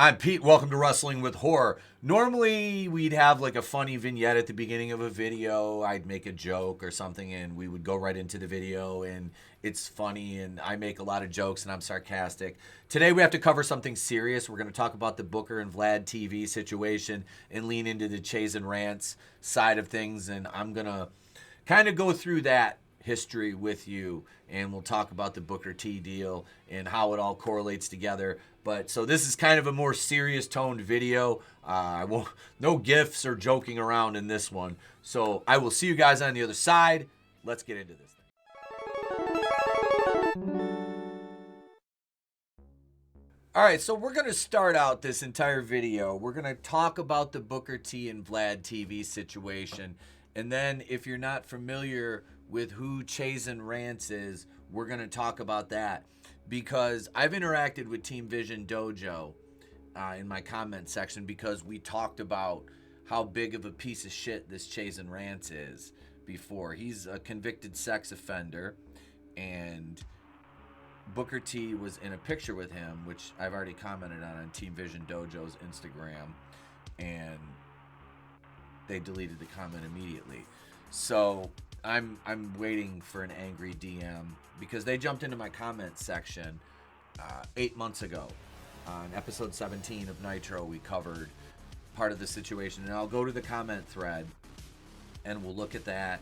I'm Pete. Welcome to Wrestling with Horror. Normally, we'd have like a funny vignette at the beginning of a video. I'd make a joke or something, and we would go right into the video, and it's funny, and I make a lot of jokes, and I'm sarcastic. Today, we have to cover something serious. We're going to talk about the Booker and Vlad TV situation and lean into the Chaysn Rance side of things, and I'm going to kind of go through that history with you, and we'll talk about the Booker T deal and how it all correlates together. But so this is kind of a more serious toned video. I won't, no gifs or joking around in this one. So I will see you guys on the other side. Let's get into this thing. All right, so we're going to start out this entire video. We're going to talk about the Booker T and Vlad TV situation. And then if you're not familiar with who Chaysn Rance is, we're going to talk about that. Because I've interacted with Team Vision Dojo in my comment section because we talked about how big of a piece of shit this Chaysn Rance is before. He's a convicted sex offender, and Booker T was in a picture with him, which I've already commented on Team Vision Dojo's Instagram, and they deleted the comment immediately. So I'm waiting for an angry DM because they jumped into my comment section 8 months ago. On episode 17 of Nitro, we covered part of the situation, and I'll go to the comment thread and we'll look at that,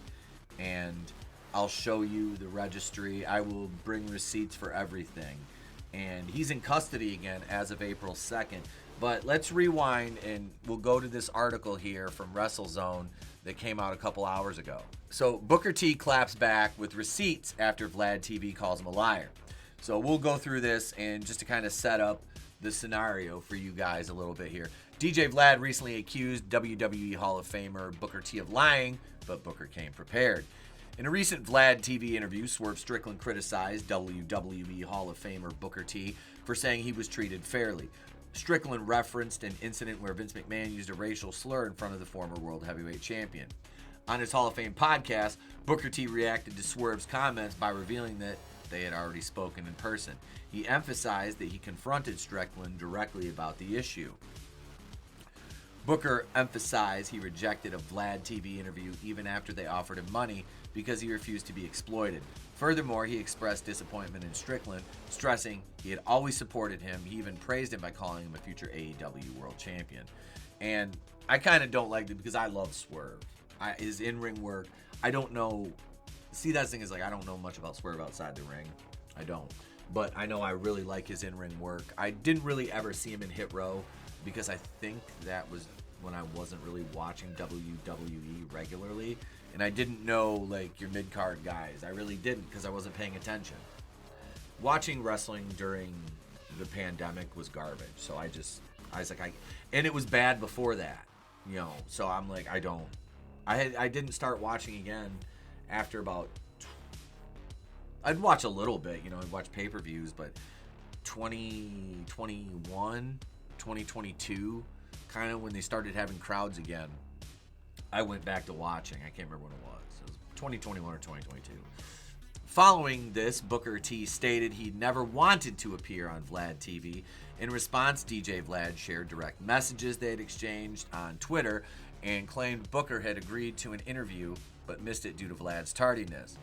and I'll show you the registry. I will bring receipts for everything, and he's in custody again as of April 2nd. But let's rewind, and we'll go to this article here from WrestleZone that came out a couple hours ago. So Booker T claps back with receipts after Vlad TV calls him a liar. So we'll go through this, and just to kind of set up the scenario for you guys a little bit here. DJ Vlad recently accused WWE Hall of Famer Booker T of lying, but Booker came prepared. In a recent Vlad TV interview, Swerve Strickland criticized WWE Hall of Famer Booker T for saying he was treated fairly. Strickland referenced an incident where Vince McMahon used a racial slur in front of the former World Heavyweight Champion. On his Hall of Fame podcast, Booker T reacted to Swerve's comments by revealing that they had already spoken in person. He emphasized that he confronted Strickland directly about the issue. Booker emphasized he rejected a Vlad TV interview even after they offered him money because he refused to be exploited. Furthermore, he expressed disappointment in Strickland, stressing he had always supported him. He even praised him by calling him a future AEW World Champion. And I kind of don't like it because I love Swerve. His in-ring work, I don't know. See, that thing is like, I don't know much about Swerve outside the ring. I don't. But I know I really like his in-ring work. I didn't really ever see him in Hit Row because I think that was when I wasn't really watching WWE regularly. And I didn't know, like, your mid-card guys. I really didn't because I wasn't paying attention. Watching wrestling during the pandemic was garbage. So I was like, and it was bad before that, you know. So I'm like, I didn't start watching again after about, I'd watch a little bit, you know, I'd watch pay-per-views, but 2021, 2022, kind of when they started having crowds again, I went back to watching. I can't remember when it was. It was 2021 or 2022. Following this, Booker T stated he never wanted to appear on Vlad TV. In response, DJ Vlad shared direct messages they had exchanged on Twitter and claimed Booker had agreed to an interview but missed it due to Vlad's tardiness.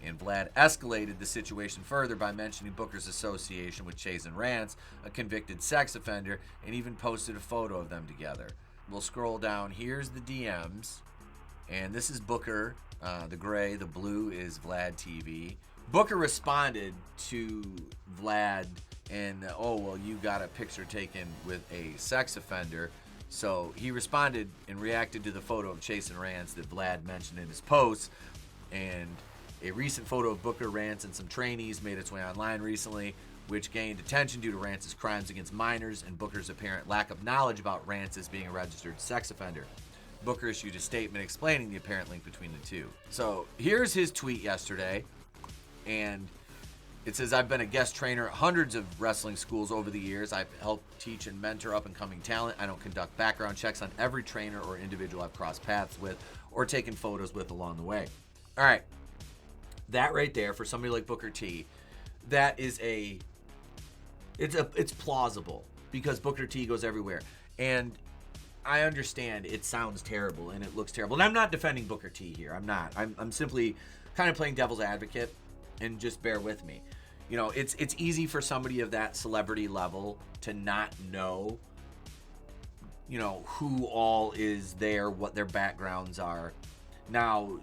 And Vlad escalated the situation further by mentioning Booker's association with Chaysn Rance, a convicted sex offender, and even posted a photo of them together. We'll scroll down. Here's the DMs. And this is Booker. The gray, the blue is Vlad TV. Booker responded to Vlad and, oh, well, you got a picture taken with a sex offender. So he responded and reacted to the photo of Chaysn Rance that Vlad mentioned in his post. And a recent photo of Booker, Rance, and some trainees made its way online recently, which gained attention due to Rance's crimes against minors and Booker's apparent lack of knowledge about Rance's being a registered sex offender. Booker issued a statement explaining the apparent link between the two. So here's his tweet yesterday, and it says, I've been a guest trainer at hundreds of wrestling schools over the years. I've helped teach and mentor up-and-coming talent. I don't conduct background checks on every trainer or individual I've crossed paths with or taken photos with along the way. All right. That right there, for somebody like Booker T, that is it's plausible. because Booker T goes everywhere. And I understand it sounds terrible and it looks terrible. And I'm not defending Booker T here. I'm not. I'm simply kind of playing devil's advocate, and just bear with me. You know, it's easy for somebody of that celebrity level to not know, you know, who all is there, what their backgrounds are. Now,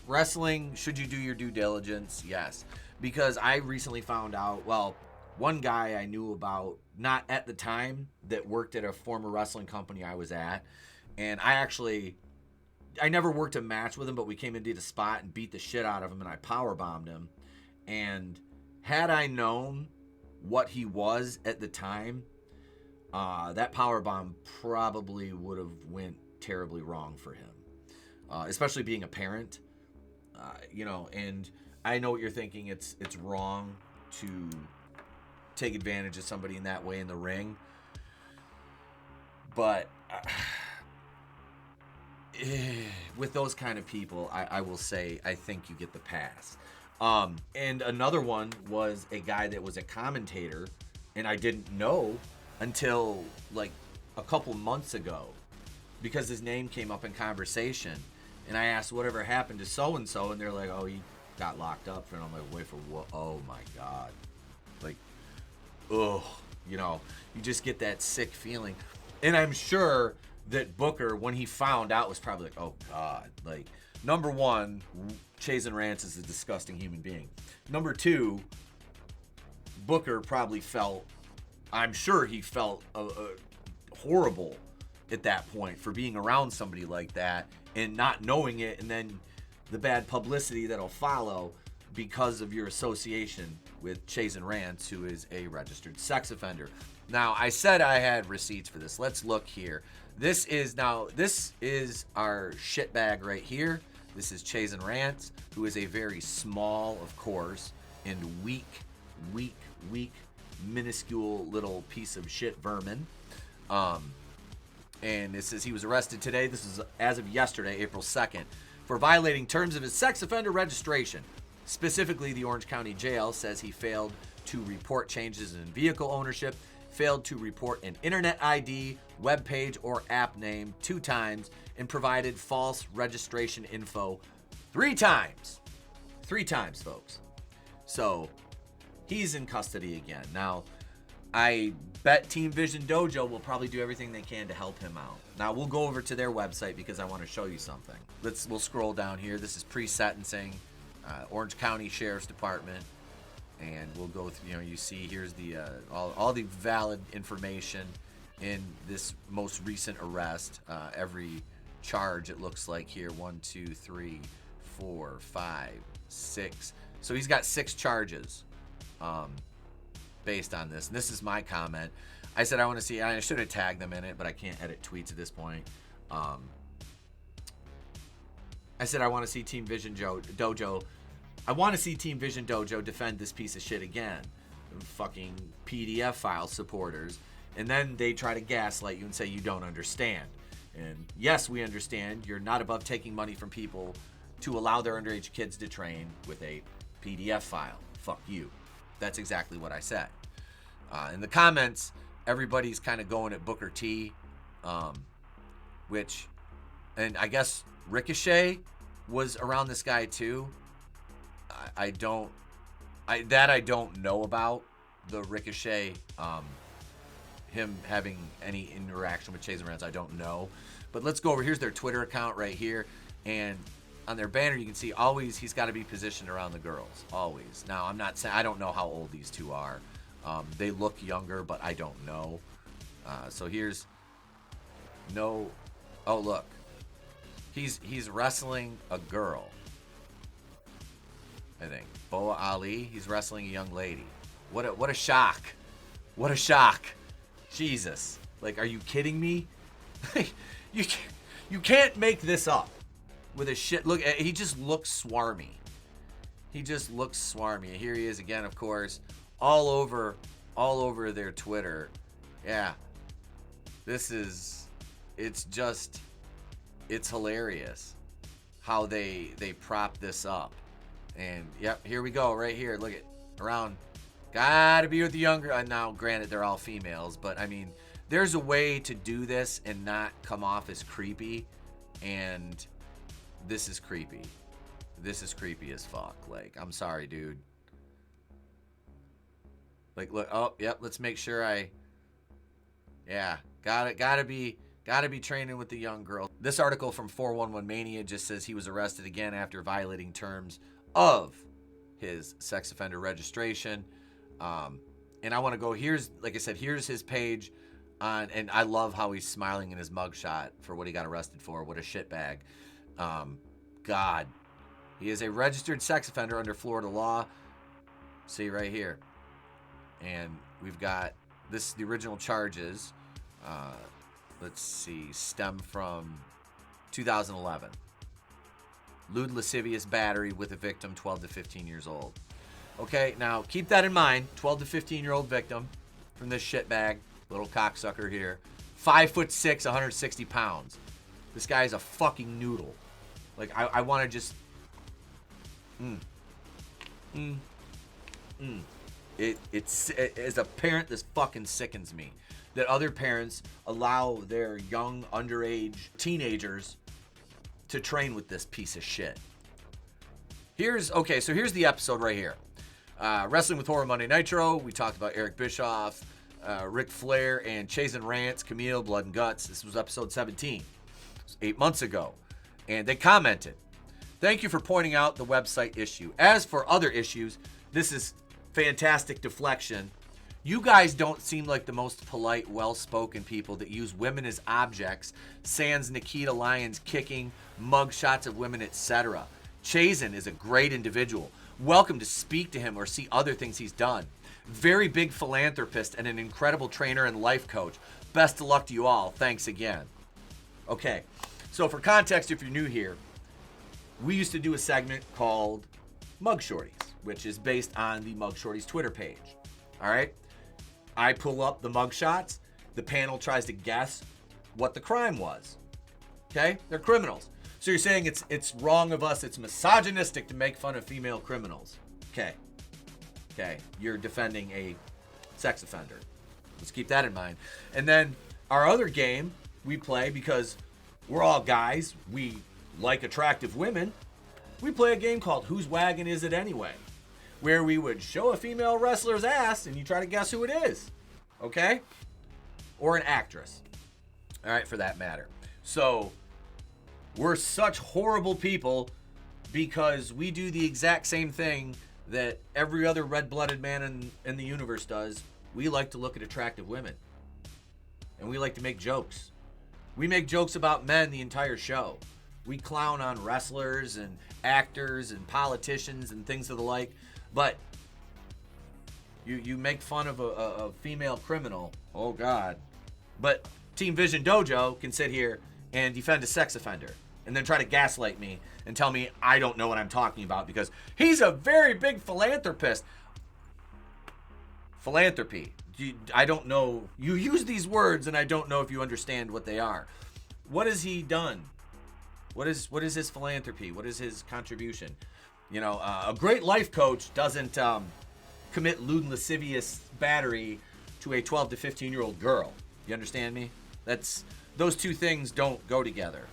wrestling, should you do your due diligence? Yes. Because I recently found out, well, one guy I knew about, not at the time, that worked at a former wrestling company I was at. And I never worked a match with him, but we came and did a spot and beat the shit out of him, and I powerbombed him. And had I known what he was at the time, that powerbomb probably would have went terribly wrong for him. Especially being a parent, you know, and I know what you're thinking. It's wrong to take advantage of somebody in that way in the ring. But with those kind of people, I will say I think you get the pass. And another one was a guy that was a commentator, and I didn't know until like a couple months ago because his name came up in conversation. And I asked whatever happened to so-and-so, and they're like, oh, he got locked up. And I'm like, wait for what? Oh, my God. Like, ugh, you know, you just get that sick feeling. And I'm sure that Booker, when he found out, was probably like, oh, God. Like, number one, Chaysn Rance is a disgusting human being. Number two, Booker probably felt, I'm sure he felt horrible at that point for being around somebody like that and not knowing it, and then the bad publicity that'll follow because of your association with Chaysn Rance, who is a registered sex offender. Now, I said I had receipts for this. Let's look here. This is our shitbag right here. This is Chaysn Rance, who is a very small, of course, and weak, minuscule little piece of shit vermin. And it says he was arrested today. This is as of yesterday, April 2nd, for violating terms of his sex offender registration. Specifically, the Orange County Jail says he failed to report changes in vehicle ownership, failed to report an internet ID, web page, or app name 2 times, and provided false registration info 3 times. 3 times, folks. So, he's in custody again. Now, I bet Team Vision Dojo will probably do everything they can to help him out. Now, we'll go over to their website because I want to show you something. We'll scroll down here. This is pre-sentencing, Orange County Sheriff's Department, and we'll go through, you see here's the all the valid information in this most recent arrest. Every charge, it looks like here, 1, 2, 3, 4, 5, 6. So he's got 6 charges. Based on this, and this is my comment. I said I want to see, I should have tagged them in it, but I can't edit tweets at this point. I said I want to see Team Vision Dojo. I want to see Team Vision Dojo defend this piece of shit again. Fucking PDF file supporters. And then they try to gaslight you and say you don't understand. And yes, we understand. You're not above taking money from people to allow their underage kids to train with a PDF file. Fuck you. That's exactly what I said. In the comments, everybody's kind of going at Booker T, which, and I guess Ricochet was around this guy too. I don't know about the Ricochet, him having any interaction with Chaysn Rance. I don't know. But let's go over. Here's their Twitter account right here, and on their banner, you can see always he's got to be positioned around the girls. Always. Now, I'm not saying, I don't know how old these two are. They look younger, but I don't know. So here's no. Oh, look. He's wrestling a girl. I think Boa Ali. He's wrestling a young lady. What a shock. What a shock. Jesus. Like, are you kidding me? You can't make this up. With a shit look, he just looks swarmy. He just looks swarmy. Here he is again, of course, all over their Twitter. Yeah, it's hilarious how they prop this up. And yep, here we go, right here. Look at around Gotta be with the younger. Now, granted, they're all females, but I mean, there's a way to do this and not come off as creepy, and this is creepy. This is creepy as fuck. Like, I'm sorry, dude. Like, look. Oh, yep. Let's make sure Yeah, gotta be training with the young girl. This article from 411 Mania just says he was arrested again after violating terms of his sex offender registration. And I want to go, like I said, here's his page and I love how he's smiling in his mugshot for what he got arrested for. What a shitbag. God. He is a registered sex offender under Florida law. See right here. And we've got the original charges. Let's see, stem from 2011. Lewd lascivious battery with a victim 12 to 15 years old. Okay, now keep that in mind. 12 to 15-year-old victim from this shitbag, little cocksucker here. 5'6", 160 pounds. This guy is a fucking noodle. Like, I want to just... It's as a parent, this fucking sickens me. That other parents allow their young, underage teenagers to train with this piece of shit. Here's the episode right here. Wrestling with Horror Monday Nitro. We talked about Eric Bischoff, Ric Flair, and Chaysn Rance, Camille, Blood and Guts. This was episode 17. It was 8 months ago. And they commented, "Thank you for pointing out the website issue. As for other issues, this is fantastic deflection. You guys don't seem like the most polite, well-spoken people that use women as objects, sans Nikita Lyons kicking, mug shots of women, etc. Chasyn is a great individual. Welcome to speak to him or see other things he's done. Very big philanthropist and an incredible trainer and life coach. Best of luck to you all. Thanks again." Okay, so for context, if you're new here, we used to do a segment called Mug Shorties, which is based on the Mug Shorties Twitter page. All right? I pull up the mug shots. The panel tries to guess what the crime was. Okay? They're criminals. So you're saying it's wrong of us, it's misogynistic to make fun of female criminals. Okay. Okay. You're defending a sex offender. Let's keep that in mind. And then our other game we play, because we're all guys, we like attractive women, we play a game called Whose Wagon Is It Anyway? Where we would show a female wrestler's ass and you try to guess who it is. Okay? Or an actress. All right, for that matter. So, we're such horrible people because we do the exact same thing that every other red-blooded man in the universe does. We like to look at attractive women. And we like to make jokes. We make jokes about men the entire show. We clown on wrestlers and actors and politicians and things of the like. But you make fun of a female criminal. Oh, God. But Team Vision Dojo can sit here and defend a sex offender and then try to gaslight me and tell me I don't know what I'm talking about because he's a very big philanthropist. Philanthropy. I don't know. You use these words and I don't know if you understand what they are. What has he done? What is his philanthropy? What is his contribution? You know, a great life coach doesn't commit lewd and lascivious battery to a 12 to 15-year-old girl. You understand me? Those two things don't go together.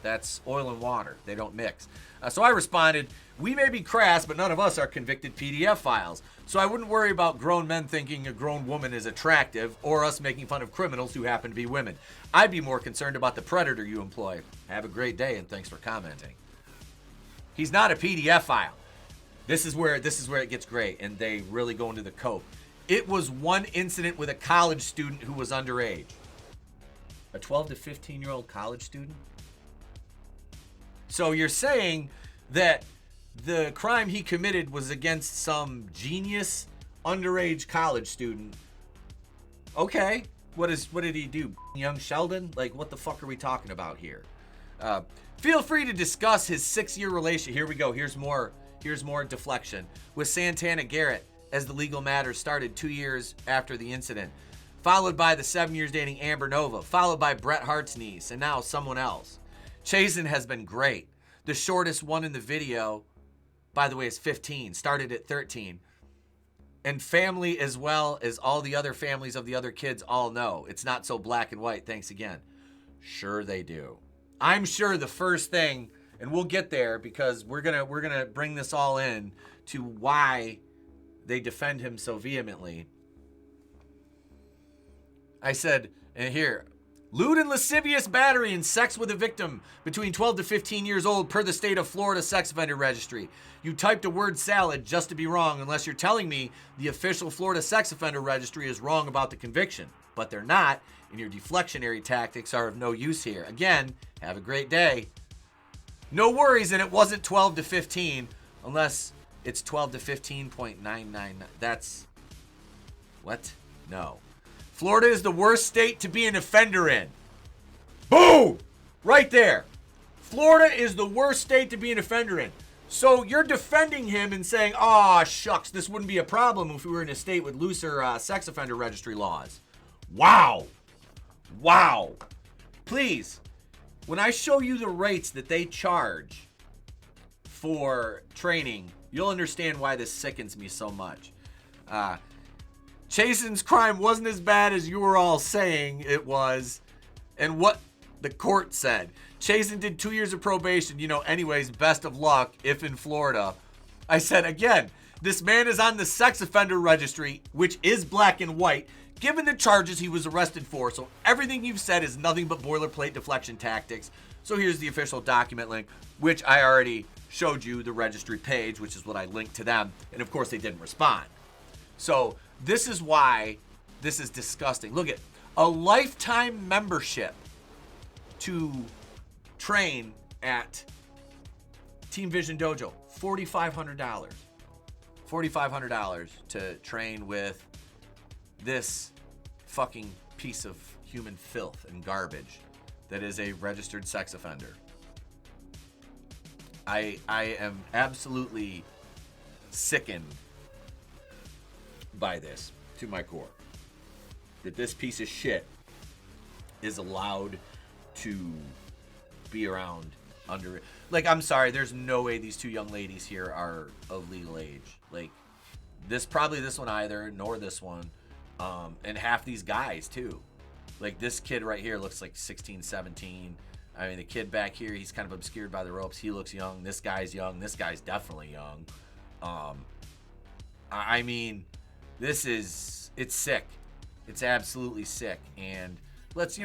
That's oil and water. They don't mix. So I responded, "We may be crass, but none of us are convicted PDF files. So I wouldn't worry about grown men thinking a grown woman is attractive or us making fun of criminals who happen to be women. I'd be more concerned about the predator you employ. Have a great day and thanks for commenting." He's not a PDF file. This is where it gets great, and they really go into the cope. It was one incident with a college student who was underage. A 12 to 15-year-old college student? So you're saying that the crime he committed was against some genius underage college student. Okay. What did he do? Young Sheldon? Like, what the fuck are we talking about here? Feel free to discuss his 6-year relationship. Here we go. Here's more deflection. With Santana Garrett, as the legal matter started 2 years after the incident. Followed by the 7 years dating Amber Nova. Followed by Bret Hart's niece. And now someone else. Chasyn has been great. The shortest one in the video, by the way, is 15. Started at 13. And family, as well as all the other families of the other kids, all know it's not so black and white. Thanks again. Sure they do. I'm sure the first thing, and we'll get there because we're gonna bring this all in to why they defend him so vehemently. I said, and here, lewd and lascivious battery and sex with a victim between 12 to 15 years old per the state of Florida sex offender registry. You typed a word salad just to be wrong, unless you're telling me the official Florida sex offender registry is wrong about the conviction. But they're not, and your deflectionary tactics are of no use here. Again, have a great day. No worries, and it wasn't 12 to 15, unless it's 12 to 15.999. That's, what? No. Florida is the worst state to be an offender in. Boom! Right there. Florida is the worst state to be an offender in. So you're defending him and saying, "Aw, shucks, this wouldn't be a problem if we were in a state with looser sex offender registry laws." Wow. Wow. Please, when I show you the rates that they charge for training, you'll understand why this sickens me so much. Chaysyn's crime wasn't as bad as you were all saying it was, and what the court said. Chaysn did 2 years of probation. Anyways, best of luck if in Florida. I said, again, this man is on the sex offender registry, which is black and white, given the charges he was arrested for. So everything you've said is nothing but boilerplate deflection tactics. So here's the official document link, which I already showed you the registry page, which is what I linked to them. And of course, they didn't respond. So this is why this is disgusting. Look at a lifetime membership to train at Team Vision Dojo, $4,500. $4,500 to train with this fucking piece of human filth and garbage that is a registered sex offender. I am absolutely sickened by this to my core. That this piece of shit is allowed to be around under it. Like, I'm sorry, there's no way these two young ladies here are of legal age. Like, this one either, nor this one. And half these guys, too. Like, this kid right here looks like 16, 17. I mean, the kid back here, he's kind of obscured by the ropes. He looks young. This guy's young. This guy's definitely young. I mean, it's sick. It's absolutely sick. And let's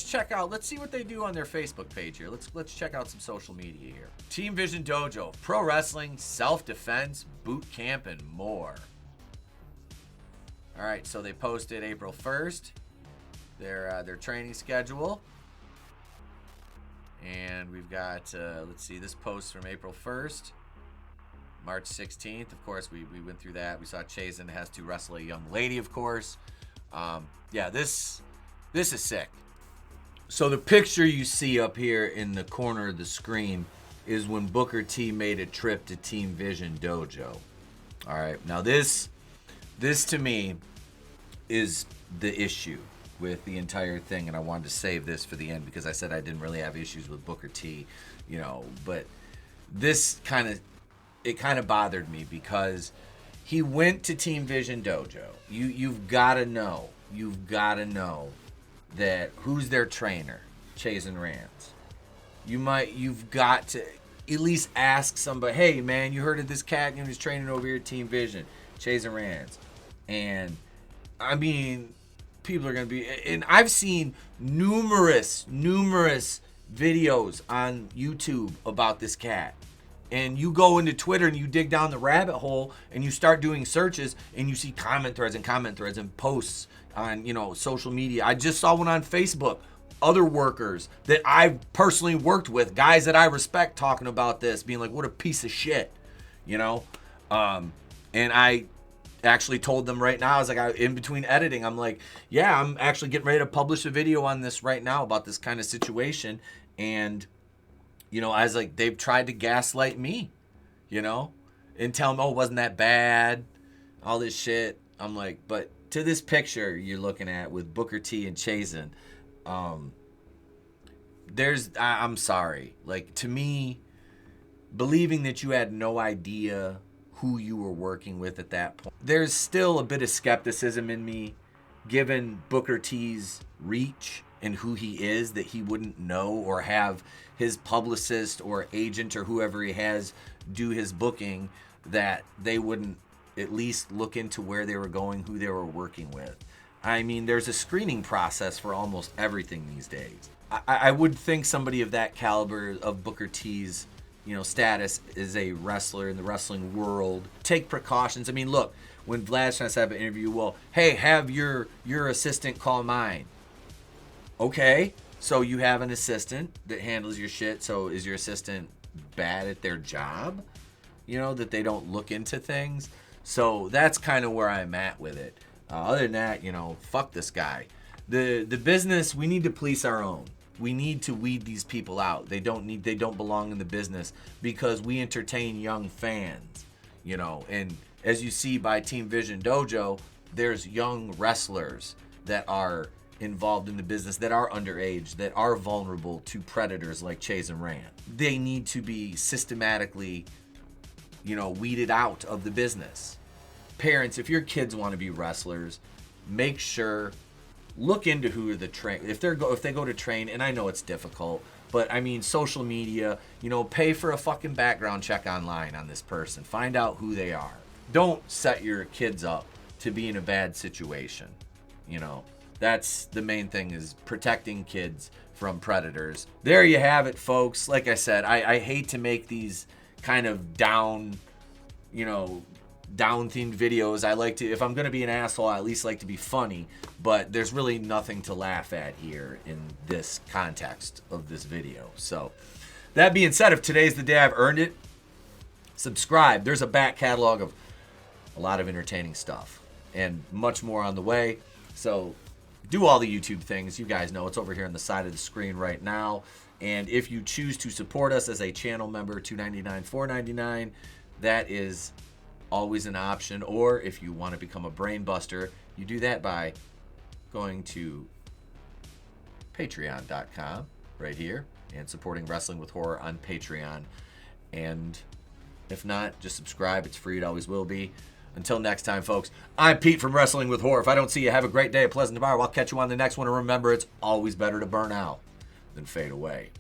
check out, let's see what they do on their Facebook page here. Let's check out some social media here. Team Vision Dojo, pro wrestling, self-defense, boot camp, and more. All right, so they posted April 1st, their training schedule. And we've got, let's see, this post from April 1st, March 16th. Of course, we went through that. We saw Chaysn has to wrestle a young lady, of course. Yeah, this is sick. So the picture you see up here in the corner of the screen is when Booker T made a trip to Team Vision Dojo. All right, now this to me is the issue with the entire thing, and I wanted to save this for the end because I said I didn't really have issues with Booker T, but this kind of bothered me because he went to Team Vision Dojo. You've got to know that who's their trainer, Chaysn Rance. You've got to at least ask somebody, hey man, you heard of this cat who's training over here at Team Vision, Chaysn Rance. And I mean, people are going to be, and I've seen numerous videos on YouTube about this cat. And you go into Twitter and you dig down the rabbit hole and you start doing searches and you see comment threads and posts on, social media. I just saw one on Facebook. Other workers that I've personally worked with, guys that I respect, talking about this, being like, what a piece of shit, And I actually told them right now, I was like, in between editing, I'm like, yeah, I'm actually getting ready to publish a video on this right now about this kind of situation. And, I was like, they've tried to gaslight me, and tell them, oh, wasn't that bad? All this shit. I'm like, but to this picture you're looking at with Booker T and Chaysn, I'm sorry. Like, to me, believing that you had no idea who you were working with at that point. There's still a bit of skepticism in me, given Booker T's reach and who he is, that he wouldn't know or have his publicist or agent or whoever he has do his booking, that they wouldn't at least look into where they were going, who they were working with. I mean, there's a screening process for almost everything these days. I would think somebody of that caliber, of Booker T's, status as a wrestler in the wrestling world, take precautions. I mean, look, when Vlad's trying to set up an interview, well, hey, have your assistant call mine. Okay, so you have an assistant that handles your shit. So is your assistant bad at their job? That they don't look into things. So that's kind of where I'm at with it. Other than that, fuck this guy. The business, we need to police our own. We need to weed these people out. They don't belong in the business, because we entertain young fans, and as you see by Team Vision Dojo, there's young wrestlers that are involved in the business, that are underage, that are vulnerable to predators like Chaysn Rance. They need to be systematically, weeded out of the business. Parents, if your kids want to be wrestlers, make sure, look into who are the train. If they go to train, and I know it's difficult, but I mean, social media, pay for a fucking background check online on this person. Find out who they are. Don't set your kids up to be in a bad situation. That's the main thing, is protecting kids from predators. There you have it, folks. Like I said, I hate to make these kind of down themed videos. I like to, if I'm going to be an asshole, I at least like to be funny, but there's really nothing to laugh at here in this context of this video. So that being said, if today's the day I've earned it, subscribe. There's a back catalog of a lot of entertaining stuff and much more on the way. So do all the YouTube things. You guys know it's over here on the side of the screen right now. And if you choose to support us as a channel member, $2.99, $4.99, that is always an option. Or if you want to become a brainbuster, you do that by going to patreon.com right here and supporting Wrestling with Horror on Patreon. And if not, just subscribe. It's free. It always will be. Until next time, folks, I'm Pete from Wrestling with Horror. If I don't see you, have a great day, a pleasant tomorrow. I'll catch you on the next one. And remember, it's always better to burn out than fade away.